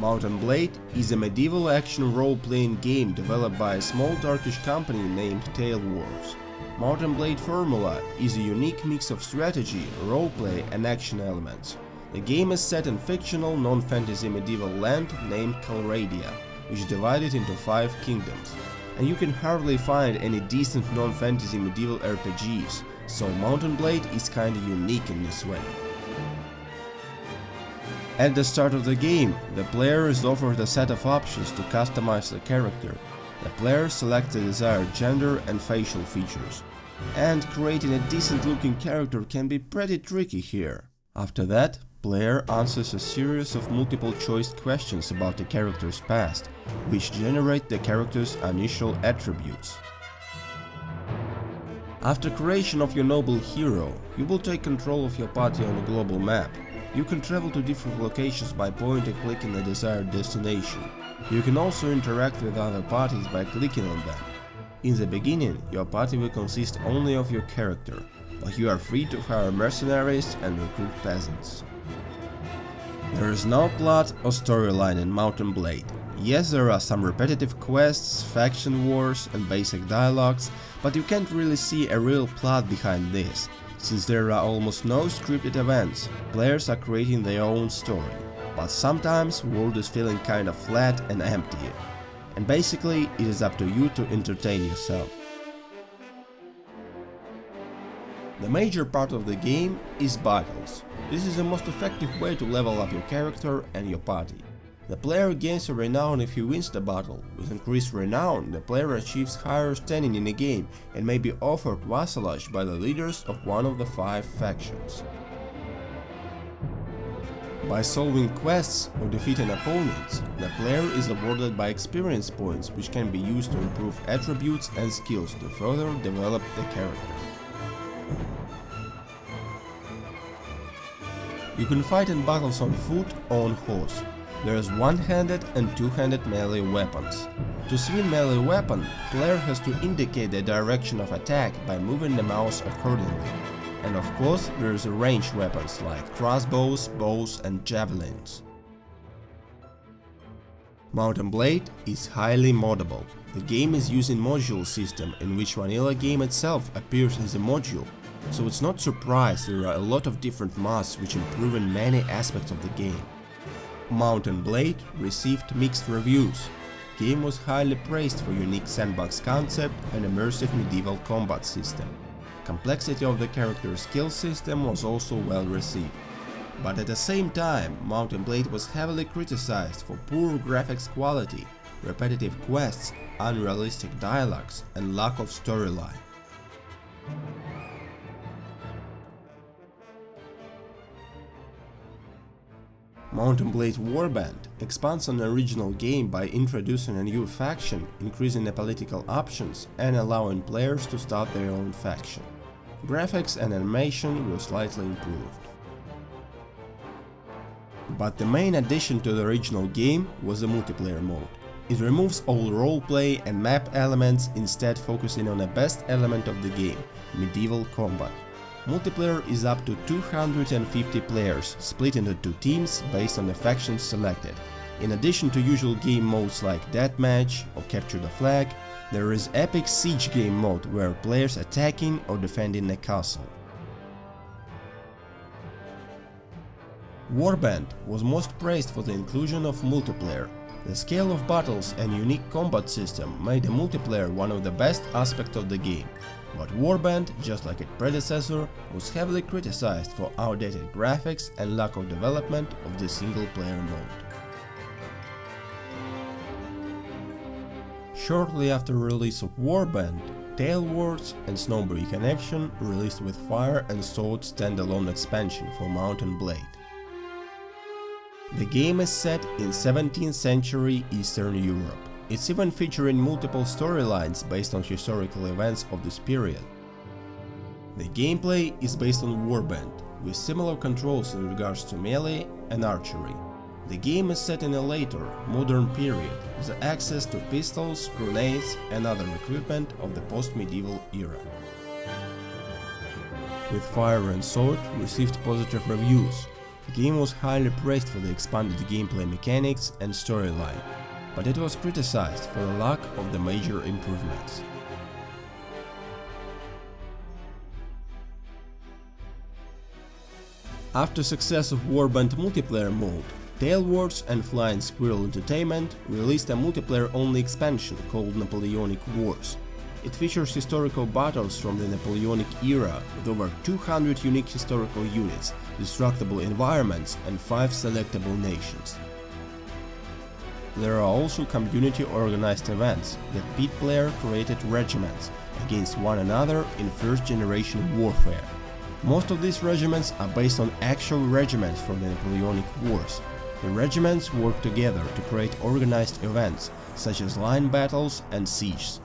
Mount & Blade is a medieval action role-playing game developed by a small Turkish company named Tailwords. Mount & Blade formula is a unique mix of strategy, roleplay and action elements. The game is set in fictional, non-fantasy medieval land named Calradia, which is divided into 5 kingdoms. And you can hardly find any decent non-fantasy medieval RPGs, so Mount & Blade is kinda unique in this way. At the start of the game, the player is offered a set of options to customize the character. The player selects the desired gender and facial features. And creating a decent looking character can be pretty tricky here. After that, player answers a series of multiple choice questions about the character's past, which generate the character's initial attributes. After creation of your noble hero, you will take control of your party on a global map. You can travel to different locations by point and clicking the desired destination. You can also interact with other parties by clicking on them. In the beginning, your party will consist only of your character, but you are free to hire mercenaries and recruit peasants. There is no plot or storyline in Mount & Blade. Yes, there are some repetitive quests, faction wars and basic dialogues, but you can't really see a real plot behind this. Since there are almost no scripted events, players are creating their own story. But sometimes world is feeling kinda flat and empty. And basically it is up to you to entertain yourself. The major part of the game is battles. This is the most effective way to level up your character and your party. The player gains a renown if he wins the battle. With increased renown, the player achieves higher standing in the game and may be offered vassalage by the leaders of one of the 5 factions. By solving quests or defeating opponents, the player is awarded by experience points, which can be used to improve attributes and skills to further develop the character. You can fight in battles on foot or on horse. There is one-handed and two-handed melee weapons. To swing melee weapon, player has to indicate the direction of attack by moving the mouse accordingly. And of course, there is ranged weapons like crossbows, bows and javelins. Mount & Blade is highly moddable. The game is using module system in which vanilla game itself appears as a module, so it's not surprised there are a lot of different mods which improve in many aspects of the game. Mount & Blade received mixed reviews. The game was highly praised for unique sandbox concept and immersive medieval combat system. Complexity of the character skill system was also well received. But at the same time, Mount & Blade was heavily criticized for poor graphics quality, repetitive quests, unrealistic dialogues and lack of storyline. Mount & Blade Warband expands on the original game by introducing a new faction, increasing the political options and allowing players to start their own faction. Graphics and animation were slightly improved. But the main addition to the original game was the multiplayer mode. It removes all roleplay and map elements, instead focusing on the best element of the game, medieval combat. Multiplayer is up to 250 players, split into 2 teams based on the factions selected. In addition to usual game modes like Deathmatch or Capture the Flag, there is Epic Siege game mode where players attacking or defending a castle. Warband was most praised for the inclusion of multiplayer. The scale of battles and unique combat system made the multiplayer one of the best aspects of the game. But Warband, just like its predecessor, was heavily criticized for outdated graphics and lack of development of the single-player mode. Shortly after release of Warband, Tailwords and Snowberry Connection released with Fire and Sword standalone expansion for Mount & Blade. The game is set in 17th century Eastern Europe. It's even featuring multiple storylines based on historical events of this period. The gameplay is based on Warband, with similar controls in regards to melee and archery. The game is set in a later, modern period, with access to pistols, grenades and other equipment of the post-medieval era. With Fire and Sword received positive reviews. The game was highly praised for the expanded gameplay mechanics and storyline, but it was criticized for the lack of the major improvements. After success of Warband multiplayer mode, Tailwords and Flying Squirrel Entertainment released a multiplayer-only expansion called Napoleonic Wars. It features historical battles from the Napoleonic era with over 200 unique historical units, destructible environments and 5 selectable nations. There are also community-organized events that pit player-created regiments against one another in first-generation warfare. Most of these regiments are based on actual regiments from the Napoleonic Wars. The regiments work together to create organized events, such as line battles and sieges.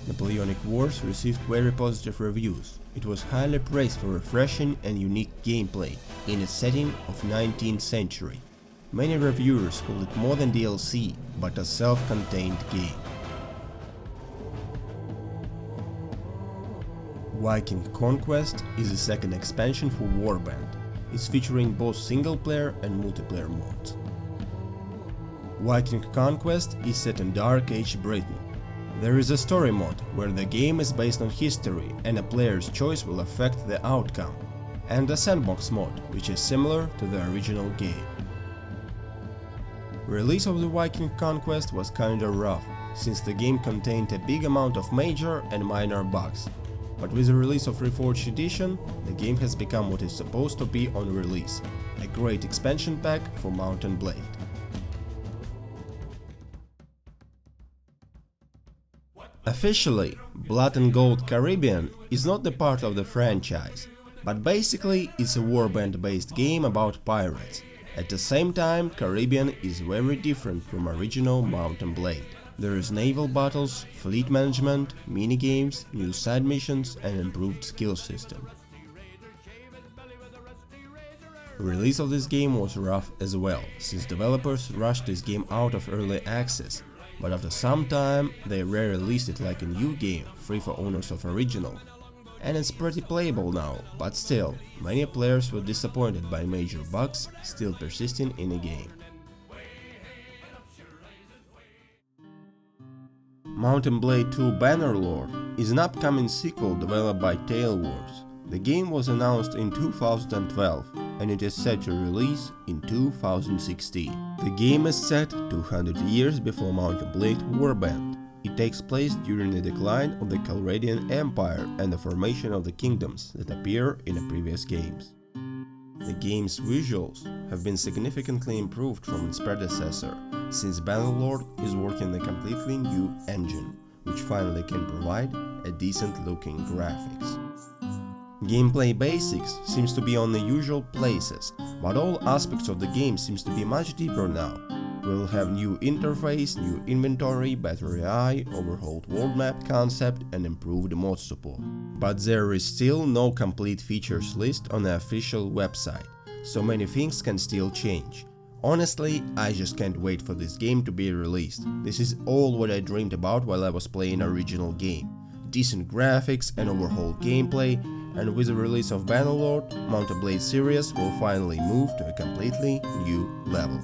Napoleonic Wars received very positive reviews. It was highly praised for refreshing and unique gameplay in a setting of 19th century. Many reviewers called it more than DLC, but a self-contained game. Viking Conquest is the second expansion for Warband. It's featuring both single-player and multiplayer modes. Viking Conquest is set in Dark Age Britain. There is a story mode, where the game is based on history and a player's choice will affect the outcome, and a sandbox mode, which is similar to the original game. Release of the Viking Conquest was kinda rough, since the game contained a big amount of major and minor bugs. But with the release of Reforged Edition, the game has become what it's supposed to be on release, a great expansion pack for Mount and Blade. Officially, Blood and Gold Caribbean is not the part of the franchise, but basically it's a Warband-based game about pirates. At the same time, Caribbean is very different from original Mount and Blade. There is naval battles, fleet management, minigames, new side missions and improved skill system. Release of this game was rough as well, since developers rushed this game out of early access, but after some time they re-released it like a new game, free for owners of original. And it's pretty playable now, but still, many players were disappointed by major bugs still persisting in the game. Mount and Blade 2 Bannerlord is an upcoming sequel developed by Tailwords. The game was announced in 2012 and it is set to release in 2016. The game is set 200 years before Mount and Blade Warband. It takes place during the decline of the Calradian Empire and the formation of the kingdoms that appear in the previous games. The game's visuals have been significantly improved from its predecessor, since Bannerlord is working on a completely new engine, which finally can provide a decent-looking graphics. Gameplay basics seems to be on the usual places, but all aspects of the game seems to be much deeper now. We'll have new interface, new inventory, better AI, overhauled world map concept and improved mod support. But there is still no complete features list on the official website, so many things can still change. Honestly, I just can't wait for this game to be released. This is all what I dreamed about while I was playing original game. Decent graphics and overhauled gameplay, and with the release of Bannerlord, Mount and Blade series will finally move to a completely new level.